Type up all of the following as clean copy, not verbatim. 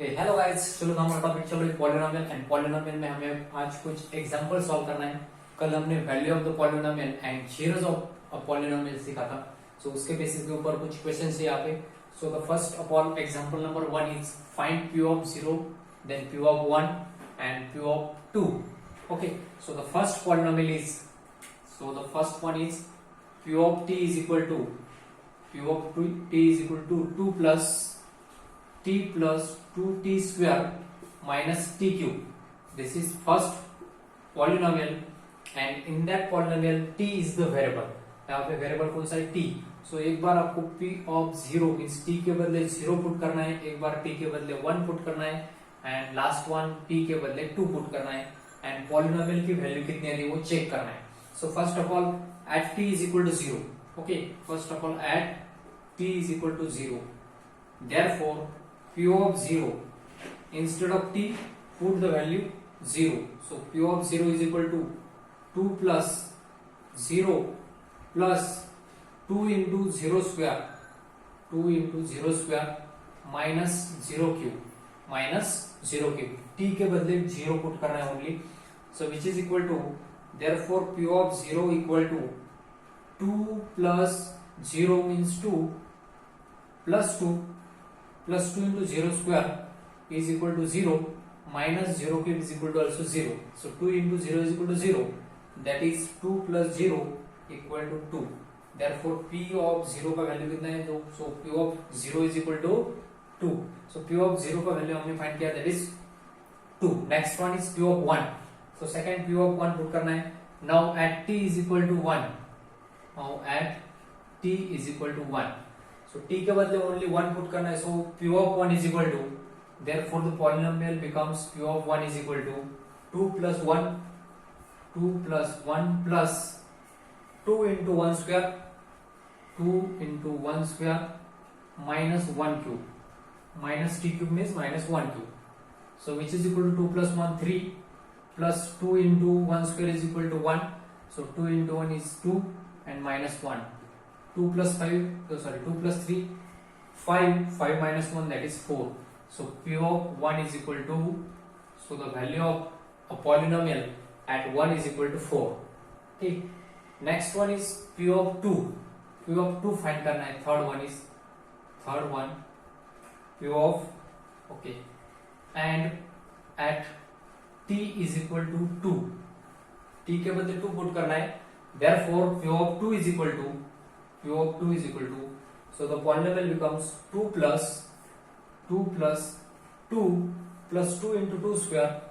Hello guys, चलो हमारा topic चलो पॉलिनोमियल एंड पॉलिनोमियल में हमें आज कुछ एग्जांपल सॉल्व करना है। कल हमने value of the polynomial and zeros of a polynomial सीखा था। सो उसके बेसिस के ऊपर कुछ क्वेश्चंस है यहाँ पे। So the first of all example number 1 is find p of 0 then p of 1 and p of 2। Okay, so the first polynomial is p of t is equal to 2 plus t plus 2t square minus t cube. This is first polynomial and in that polynomial t is the variable. यहाँ पे variable कौन सा है? t. सो एक बार आपको p of 0 means t के बदले 0 put करना है, एक बार t के बदले 1 पुट करना है एंड लास्ट वन t के बदले 2 पुट करना है एंड पॉलिनोमियल की वैल्यू कितनी आ रही है वो चेक करना है। So first of all at t is equal to 0. Okay, first of all at t is equal to 0. Therefore p of 0 instead of t put the value 0. So p of 0 is equal to 2 plus 0 plus 2 into 0 square minus 0 cube t के बदले 0 put करना है only. So which is equal to, therefore p of 0 equal to 2 plus 0 means 2 plus 2 into 0 square is equal to 0 minus 0 cube is equal to also 0. So 2 into 0 is equal to 0. That is 2 plus 0 equal to 2. Therefore p of 0 का value कितना है? So p of 0 is equal to 2. So p of 0 का value हमने find किया, that is 2. Next one is p of 1. So second p of 1 put करना है. Now at t is equal to 1. Now at t is equal to 1. So t के बदले only 1 put करना है. So p of 1 is equal to, therefore the polynomial becomes p of 1 is equal to 2 plus 1 plus 2 into 1 square minus 1 cube. Minus t cube means minus 1 cube. So which is equal to 2 plus 1 3 plus 2 into 1 square is equal to 1. So 2 into 1 is 2 and minus 1. 2 plus 3 5 minus 1, that is 4. So p of 1 is equal to, so the value of a polynomial at 1 is equal to 4. Okay, next one is p of 2. p of 2 find करना है. third one p of, okay, and at t is equal to 2, t के बदले 2 put करना है. Therefore p of 2 is equal to, so the polynomial becomes 2 plus 2 into 2 square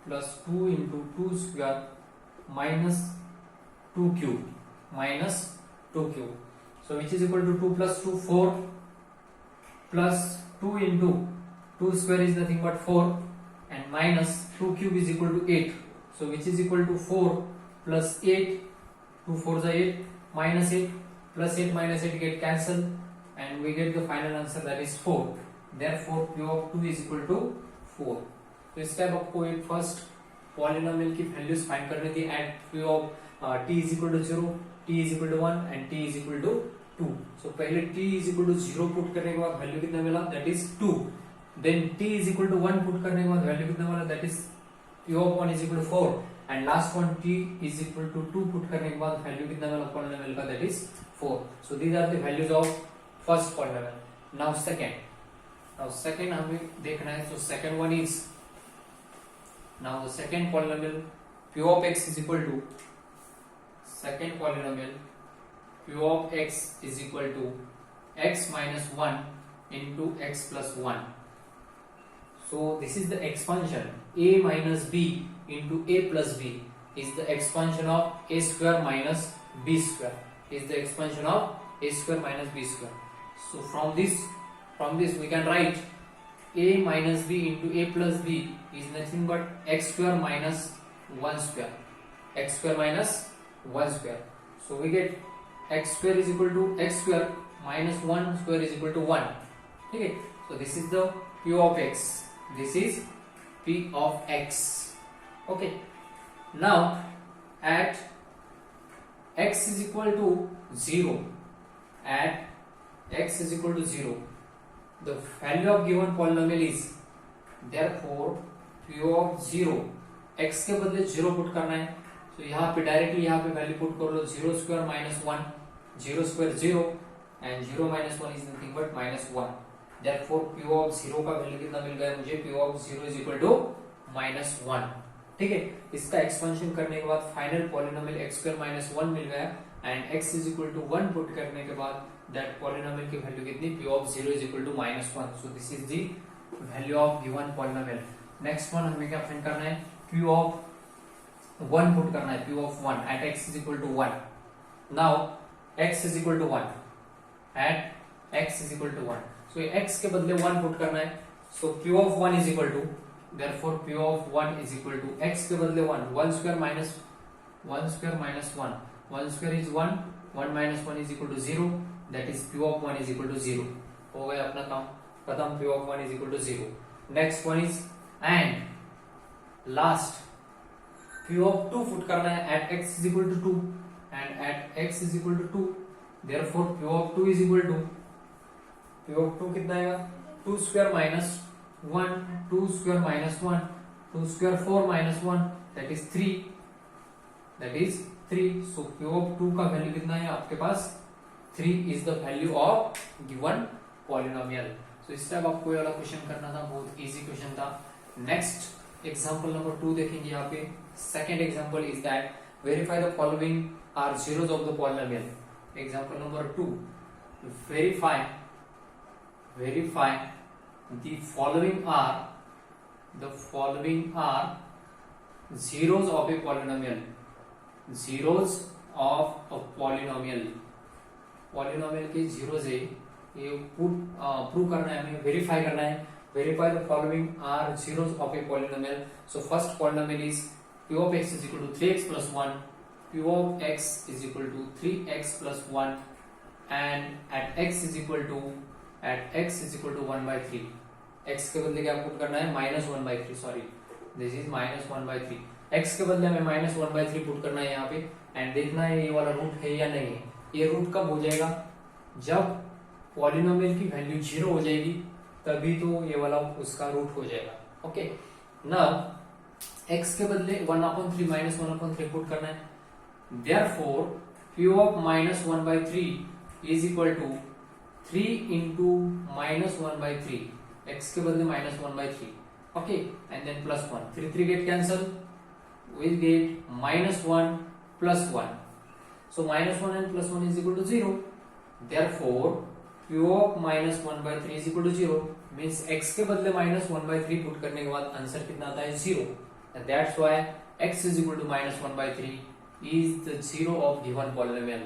plus 2 into 2 square minus 2 cube. So which is equal to 2 plus 2 4 plus 2 into 2 square is nothing but 4 and minus 2 cube is equal to 8. So which is equal to 4 plus 8, 2 4s are 8, minus 8 plus 8 minus 8 get cancelled and we get the final answer, that is 4. Therefore p of 2 is equal to 4. तो इस type आपको एक first polynomial की values find करनी थी eight p of t is equal to 0, t is equal to 1 and t is equal to 2. So पहले t is equal to 0 put करने के बाद वैल्यू कितना मिला? that is 2. Then t is equal to 1 put करने के बाद value कितना मिला? that is p of 1 is equal to 4. And last one t is equal to 2 put करने के बाद वैल्यू कितना मिला पॉलिनोमियल का? that is 4. So these are the values of first polynomial. Now second हमें देखना है. So second one is, now the second polynomial p of x is equal to, second polynomial p of x is equal to x minus 1 into x plus 1. So this is the expansion a minus b into a plus b is the expansion of a square minus b square, is the expansion of a square minus b square. So from this we can write a minus b into a plus b is nothing but x square minus 1 square. So we get x square is equal to x square minus 1 square is equal to 1. Okay, so this is the p of x. This is p of x. Okay, now at x is equal to 0, at x is equal to 0, the value of given polynomial is therefore p of 0, x के बदले 0 put करना है, तो यहाँ पे directly यहाँ पे value put कर लो, 0 square minus 1, 0 square 0 and 0 minus 1 is nothing but minus 1। Therefore p of 0 का वैल्यू कितना मिल गया मुझे, p of 0 is equal to minus 1। ठीक है, इसका एक्सपेंशन करने के बाद final polynomial x square minus 1 मिल गया and x is equal to 1 put करने के बाद दैट पॉलिनोमियल की वैल्यू कितनी, p of 0 is equal to minus 1। So this is the value of given polynomial. Next one हमें क्या फाइंड करना है, p ऑफ 1 पुट करना है, p of 1 at x is equal to 1। Now x is equal to 1 at x is equal to 1, so x के बदले 1 put करना है, so p of 1 is equal to, therefore p of 1 is equal to x के बदले 1, 1 square minus 1 square minus 1, 1 square is 1, 1 minus 1 is equal to 0, that is p of 1 is equal to 0। हो गया अपना काम खत्म, p of 1 is equal to 0। next one is and last p of 2 put करना है at x is equal to 2 and at x is equal to 2, therefore p of 2 is equal to, p of 2 कितना आएगा, 2 square minus 1, 2 square minus 1, 2 square 4 minus 1, that is 3, that is 3। so p of 2 का value कितना है आपके पास, 3 is the value of given polynomial। so इस type आपको ये वाला क्वेश्चन करना था, बहुत इजी क्वेश्चन था। नेक्स्ट एग्जांपल नंबर 2 देखेंगे यहाँ पे। Second example is that verify the following are zeros of the polynomial। एग्जांपल number 2, verify the following are zeros of a polynomial, zeros of a polynomial। Polynomial के zeros है, ये prove करना है हमें, वेरीफाई करना है। Verify the following are zeros of a polynomial। So first polynomial is p of x is equal to 3x plus 1, p of x is equal to 3x plus 1 and at x is equal to 1 by 3। x के बदले क्या put करना है, minus 1 by 3, sorry this is minus 1 by 3। x के बदले हमें minus 1 by 3 put करना है यहाँ पे एंड देखना है ये वाला रूट है या नहीं है। ये रूट कब हो जाएगा, जब पॉलिनोमियल की वैल्यू 0 हो जाएगी, तभी तो ये वाला उसका रूट हो जाएगा। ओके, नाउ x के बदले 1/3 माइनस 1/3 पुट करना है, therefore p of minus 1 by 3 is equal to 3 into minus 1 by 3, x के बदले minus 1 by 3, okay, and then plus 1, 3 get cancel, we get minus 1 plus 1, so minus 1 and plus 1 is equal to 0, therefore p of minus 1 by 3 is equal to 0, means x के बदले minus 1 by 3 put करने के बाद answer कितना आता है, 0, and that's why x is equal to minus 1 by 3 is the zero of given polynomial।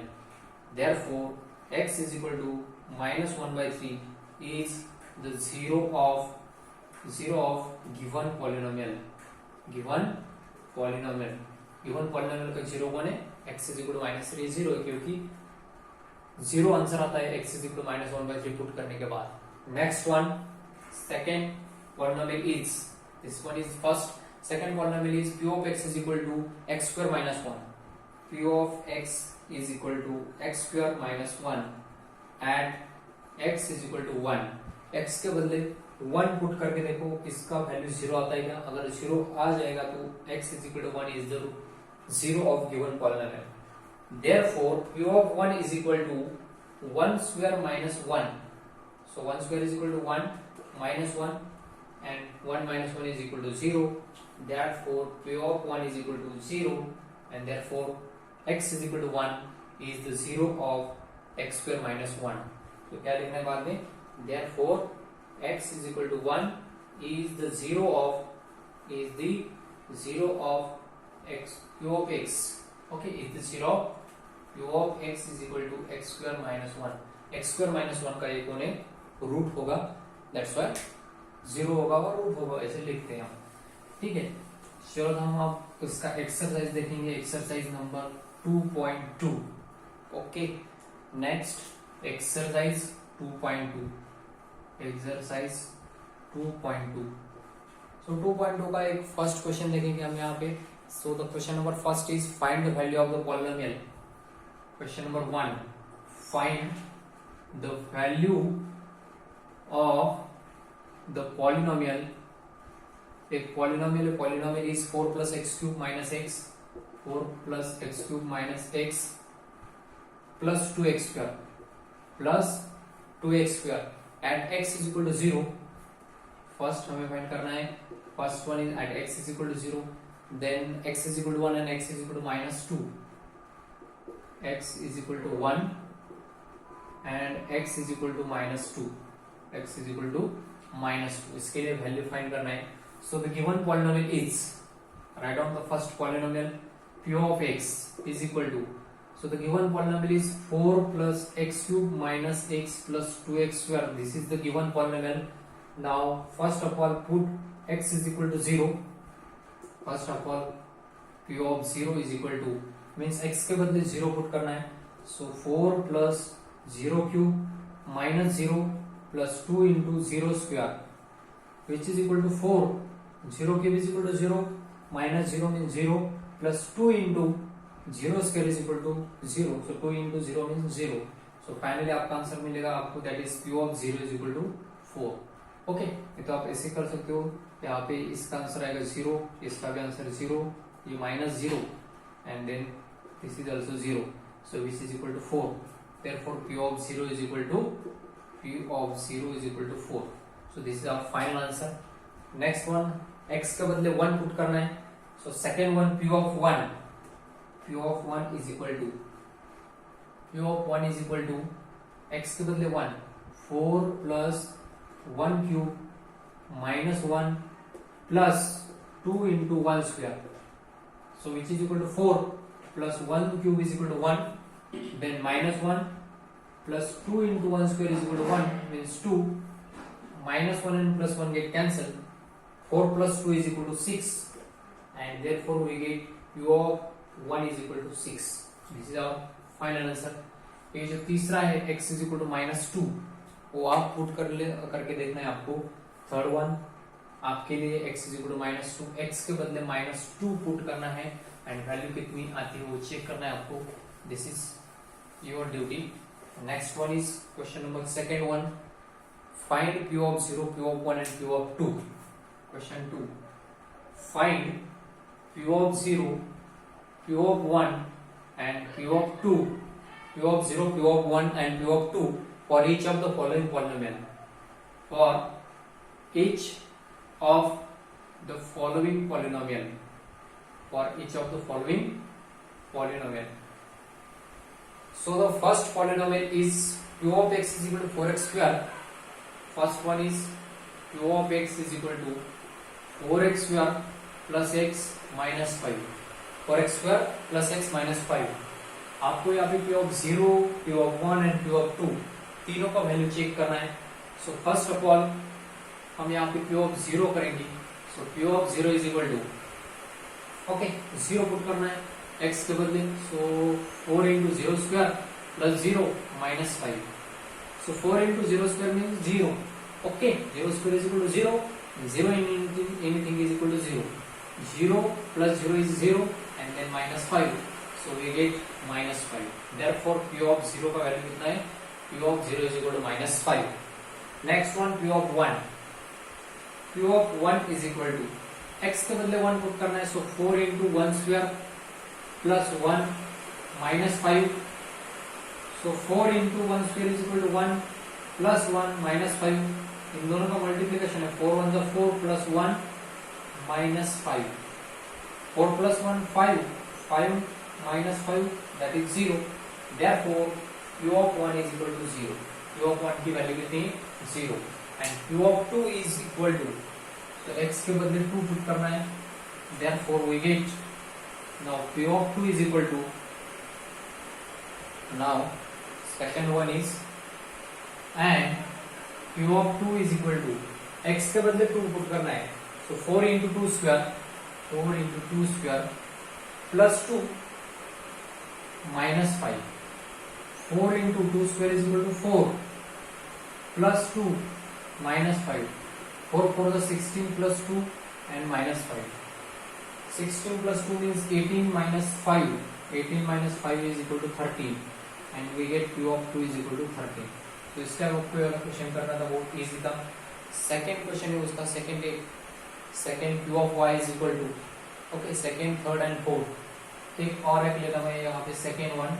Therefore, x is equal to minus 1 by 3 is the zero of given polynomial। given polynomial का zero कौन है, x is equal to minus 3 zero है, क्योंकि zero answer आता है x is equal to minus 1 by 3 put करने के बाद। Next one, second polynomial is, this one is first, second polynomial is p of x is equal to x square minus 1, p of x is equal to x square minus 1 at x is equal to 1, x के बदले 1 put करके देखो इसका value 0 आता है क्या, अगर 0 आ जाएगा तो x is equal to 1 is the zero of given polynomial। therefore p of 1 is equal to 1 square minus 1, so 1 square is equal to 1 minus 1 and 1 minus 1 is equal to 0, therefore p of 1 is equal to 0 and therefore x is equal to 1 is the zero of x square minus 1। तो क्या लिखना है बाद में, therefore x is equal to 1 is the zero of x q of x, okay, is the zero of q of x is equal to x square minus 1, x square minus 1 का एक कोने root होगा, that's why 0 होगा और root होगा, ऐसे लिखते हैं हम, ठीक है। चलो हम अब इसका एक्सरसाइज देखेंगे, exercise number 2.2। Okay, next exercise 2.2, exercise 2.2। सो 2.2 का एक फर्स्ट क्वेश्चन देखेंगे हम यहाँ पे। So the question number first is find the value of the polynomial. Question number 1, find the value of the polynomial एक पॉलिनोमियल है, polynomial is 4 plus x cube minus x, 4 plus x cube minus x plus 2x square plus 2x square at x is equal to 0. First हमें find करना है, first one is at x is equal to 0, then x is equal to 1 and x is equal to minus 2. x is equal to 1 and x is equal to minus 2. x is equal to minus 2. इसके लिए value find करना है. So the given polynomial is, write down the first polynomial, p of x is equal to, so the given polynomial is 4 plus x cube minus x plus 2x square. This is the given polynomial. Now first of all put x is equal to 0. First of all p of 0 is equal to, means x के बदले 0 put करना है. So 4 plus 0 cube minus 0 plus 2 into 0 square, which is equal to 4. 0 cube is equal to 0, minus 0 means 0, plus 2 into 0 square is equal to 0. So 2 into 0 means 0. So finally आपका answer मिलेगा आपको, that is p of 0 is equal to 4. Okay, ये तो आप ऐसे कर सकते हो. यहाँ पे इसका आंसर आएगा 0, इसका भी आंसर 0, ये minus 0 and then this is also 0. So which is equal to 4. Therefore p of 0 is equal to 4. So this is our final answer. Next one, x के बदले 1 पुट करना है. So second one, p of 1 is equal to x के बदले 1, 4 plus 1 cube minus 1 plus 2 into 1 square. So which is equal to 4 plus 1 cube is equal to 1, then minus 1 plus 2 into 1 square is equal to 1, means 2, minus 1 and plus 1 get cancelled. 4 plus 2 is equal to 6, and therefore we get p of 1 is equal to 6. This is our final answer. ये जो तीसरा है x is equal to minus 2, वो आप put करके देखना है आपको. थर्ड वन आपके लिए x is equal to minus 2, x के बदले minus 2 पुट करना है एंड वैल्यू कितनी आती है वो चेक करना है आपको. This is your duty. Next one is question number second one. Find p of 0, p of 1 and p of 2. Question 2. Find p of 0, p of 1 and p of 2. p of 0, p of 1 and p of 2 for each of the following polynomial. For each of the following polynomial. For each of the following polynomial. So the first polynomial is p of x is equal to 4x square. First one is p of x is equal to 4x square plus x minus 5. 4x square plus x minus 5. आपको यहाँ पे p of 0, p of 1 and p of 2 तीनों का value check करना है. So first of all हम यहाँ पे p of 0 करेंगे. So p of 0 is equal to, okay, 0 put करना है x के बदले. So 4 into 0 square plus 0 minus 5. So 4 into 0 square means 0. Okay, 0 square is equal to 0. 0 in anything is equal to 0. 0 plus 0 is 0 and then minus 5. So we get minus 5. Therefore p of 0 का value कितना है? p of 0 is equal to minus 5. Next one, p of 1. p of 1 is equal to, x के बदले 1 put करना है. So 4 into 1 square plus 1 minus 5. So 4 into 1 square is equal to 1 plus 1 minus 5. इन दोनों का multiplication है. 4 1 is 4 plus 1 minus 5. 4 plus 1 5. 5 minus 5 that is 0. Therefore p of 1 is equal to 0. p of 1 की value कितनी है? 0. And p of 2 is equal to, so x के बदले 2 put करना है. Therefore we get, now p of 2 is equal to, now second one is, and p of 2 is equal to, x के बदले 2 put करना है. So 4 into 2 square, 4 into 2 square plus 2 minus 5. 4 into 2 square is equal to 4 plus 2 minus 5. 4 4 is 16 plus 2 and minus 5. 16 plus 2 means 18 minus 5. 18 minus 5 is equal to 13 and we get p of 2 is equal to 13. तो इस time आपको वाला question करना था, बहुत easy था. Second question है उसका, second second Q of Y is equal to, okay, second third and fourth. एक और एक लेता मैं यहाँ पे सेकेंड वन,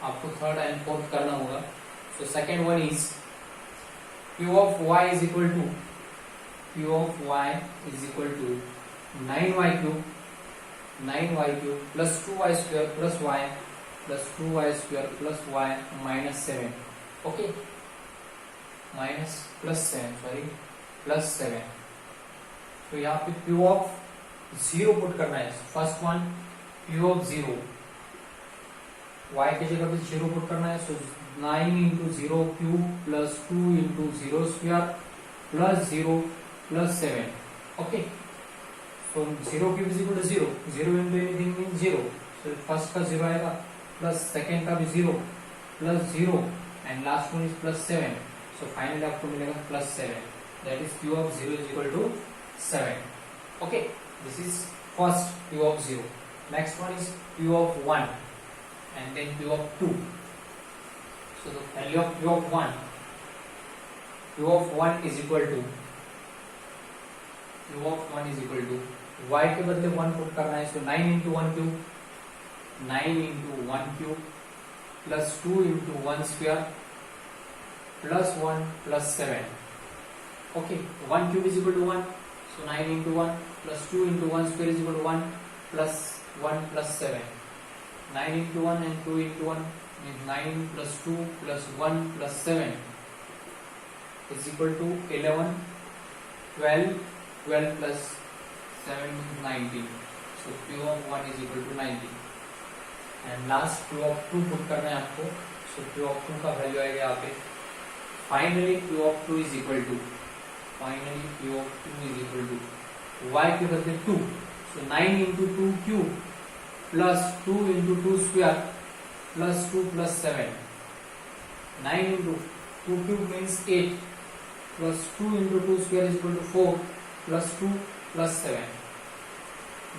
आपको थर्ड एंड फोर्थ करना होगा। So second one is Q of Y is equal to, Q of Y is equal to 9y cube, 9y cube plus 2y square plus y plus 2y square plus y minus 7, okay, minus plus 7 sorry plus 7। तो यहाँ पे Q of 0 put करना है। First one Q of 0, y की जगह पे 0 put करना है। So 9 into 0 cube plus 2 into 0 square plus 0 plus 7, okay. So 0 cube is equal to 0, 0 into anything mean 0, so first का 0 आएगा प्लस सेकेंड का भी 0 plus 0 and last one is plus 7। So finally आपको मिलेगा plus 7, that is Q of 0 is equal to 7, okay. This is first Q of 0। Next one is Q of 1 and then Q of 2। So the value of Q of 1, Q of 1 is equal to, Q of 1 is equal to y के बदले 1 put करना है। So 9 into 1 cube, 9 into 1 cube plus 2 into 1 square plus 1 plus 7, okay. 1 cube is equal to 1, so 9 into 1 plus 2 into 1 square is equal to 1 plus 1 plus 7। 9 into 1 and 2 into 1 means 9 plus 2 plus 1 plus 7 is equal to 11, 12, 12 plus 7 is 19. So Q of 1 is equal to 90. And last Q of 2 put करना है आपको। So Q of 2 का value आएगा यहाँ पे। Finally Q of 2 is equal to, finally Q of 2 is equal to y के बदले 2. So 9 into 2 cube plus 2 into 2 square plus 2 plus 7. 9 into 2 cube means 8 plus 2 into 2 square is equal to 4 plus 2 plus 7.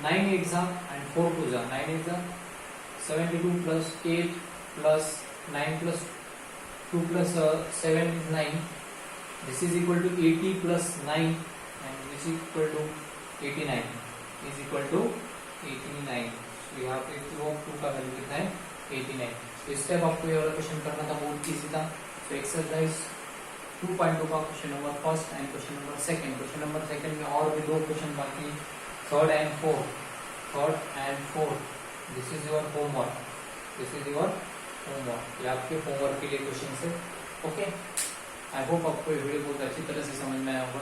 9 8s and 4 2s are 9 8s are 72 plus 8 plus 9 plus 2 plus 7 is 9. This is equal to 80 plus 9 and this is equal to 89 is equal to 89. So यहाँ पे Q of 2 का value कितना है 89. तो इस type आपको ये वाला क्वेश्चन करना था, बहुत इजी था। तो एक्सरसाइज 2.2 का question number first and question number second, question number second में और भी 2 क्वेश्चन बाकी, third and fourth. This is your homework, this is your homework, ये आपके होमवर्क के लिए क्वेश्चन है, ओके। आई होप आपको ये वीडियो बहुत अच्छी तरह से समझ में आया होगा।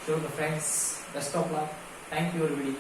So friends, best of luck, thank you everybody.